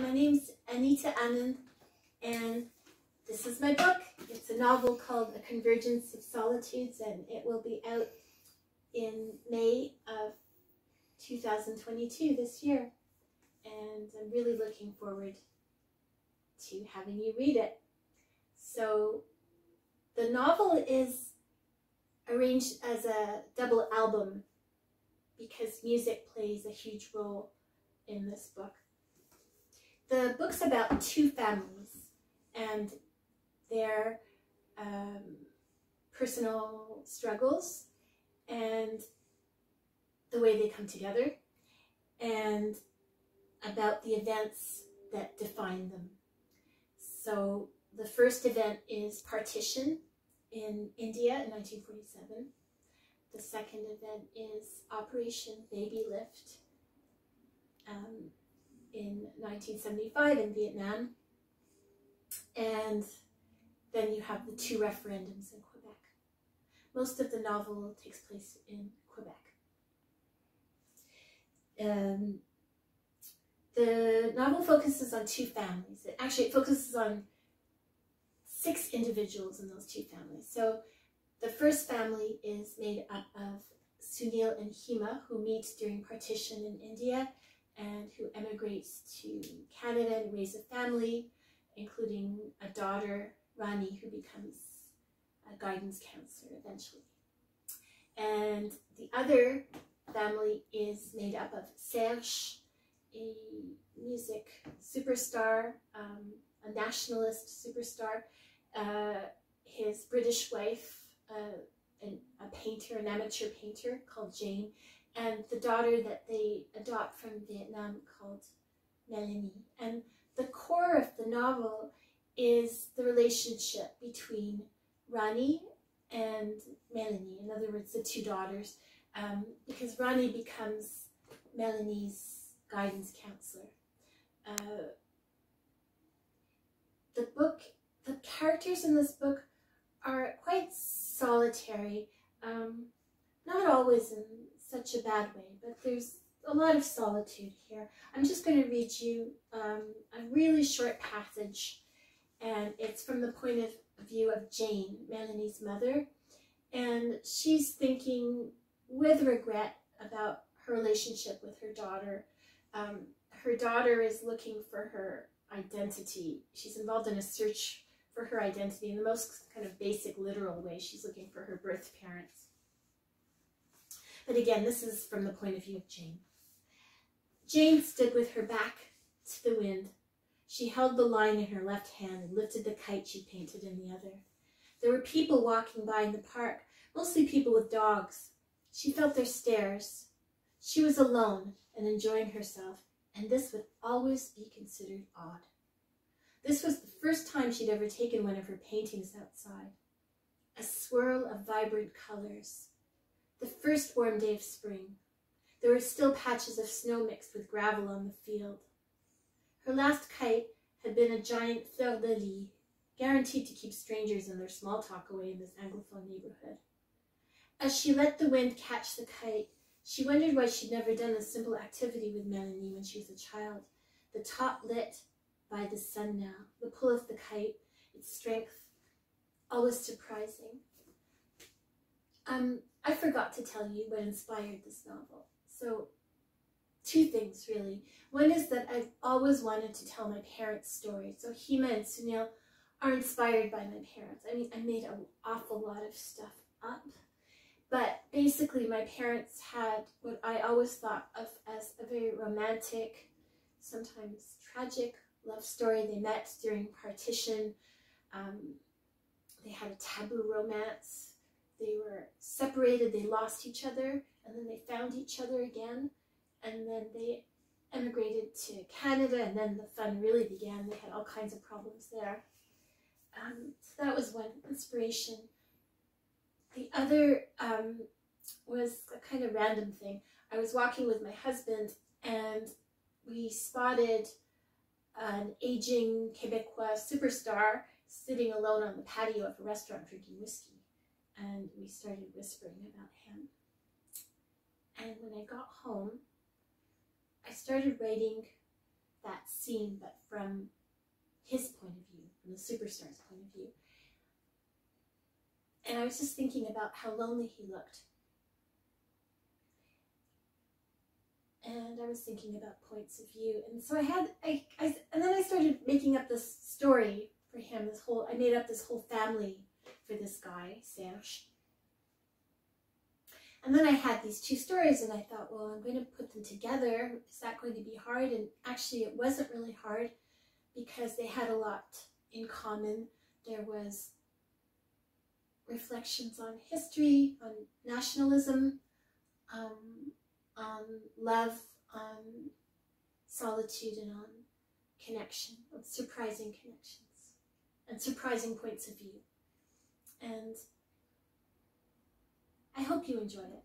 my name's Anita Anand, and this is my book. It's a novel called A Convergence of Solitudes, and it will be out in May of 2022 this year. And I'm really looking forward to having you read it. So the novel is arranged as a double album because music plays a huge role in this book. The book's about two families and their personal struggles and the way they come together, and about the events that define them. So the first event is partition in India in 1947. The second event is Operation Baby Lift in 1975 in Vietnam. And then you have the two referendums in Quebec. Most of the novel takes place in Quebec. The novel focuses on two families. It focuses on 6 individuals in those two families. So the first family is made up of Sunil and Hema, who meet during partition in India and who emigrates to Canada and raise a family, including a daughter, Rani, who becomes a guidance counselor eventually. And the other family is made up of Serge, a music superstar, a nationalist superstar, his British wife, a painter, an amateur painter called Jane, and the daughter that they adopt from Vietnam called Melanie. And the core of the novel is the relationship between Rani and Melanie, in other words, the two daughters, because Rani becomes Melanie's guidance counselor. The characters in this book are quite solitary, not always in such a bad way, but there's a lot of solitude here. I'm just going to read you a really short passage, and it's from the point of view of Jane, Melanie's mother, and she's thinking with regret about her relationship with her daughter. Her daughter is looking for her identity. She's involved in a search for her identity in the most kind of basic, literal way. She's looking for her birth parents. But again, this is from the point of view of Jane. Jane stood with her back to the wind. She held the line in her left hand and lifted the kite she painted in the other. There were people walking by in the park, mostly people with dogs. She felt their stares. She was alone and enjoying herself, and this would always be considered odd. This was the first time she'd ever taken one of her paintings outside. A swirl of vibrant colors. The first warm day of spring. There were still patches of snow mixed with gravel on the field. Her last kite had been a giant fleur-de-lis, guaranteed to keep strangers and their small talk away in this Anglophone neighborhood. As she let the wind catch the kite, she wondered why she'd never done this simple activity with Melanie when she was a child. The top lit by the sun now, the pull of the kite, its strength, always surprising. I forgot to tell you what inspired this novel. So, 2 things really. One is that I've always wanted to tell my parents' stories. So Hema and Sunil are inspired by my parents. I mean, I made an awful lot of stuff up. But basically, my parents had what I always thought of as a very romantic, sometimes tragic love story. They met during partition. They had a taboo romance. They were separated, they lost each other, and then they found each other again. And then they emigrated to Canada, and then the fun really began. They had all kinds of problems there. So that was one inspiration. The other was a kind of random thing. I was walking with my husband, and we spotted an aging Quebecois superstar sitting alone on the patio of a restaurant drinking whiskey. And we started whispering about him. And when I got home, I started writing that scene, but from his point of view, from the superstar's point of view. And I was just thinking about how lonely he looked. And I was thinking about points of view. And so and then I started making up this story for him, I made up this whole family for this guy, Serge. And then I had these two stories and I thought, well, I'm going to put them together. Is that going to be hard? And actually it wasn't really hard because they had a lot in common. There was reflections on history, on nationalism, on love, on solitude, and on connection, on surprising connections and surprising points of view. And I hope you enjoyed it.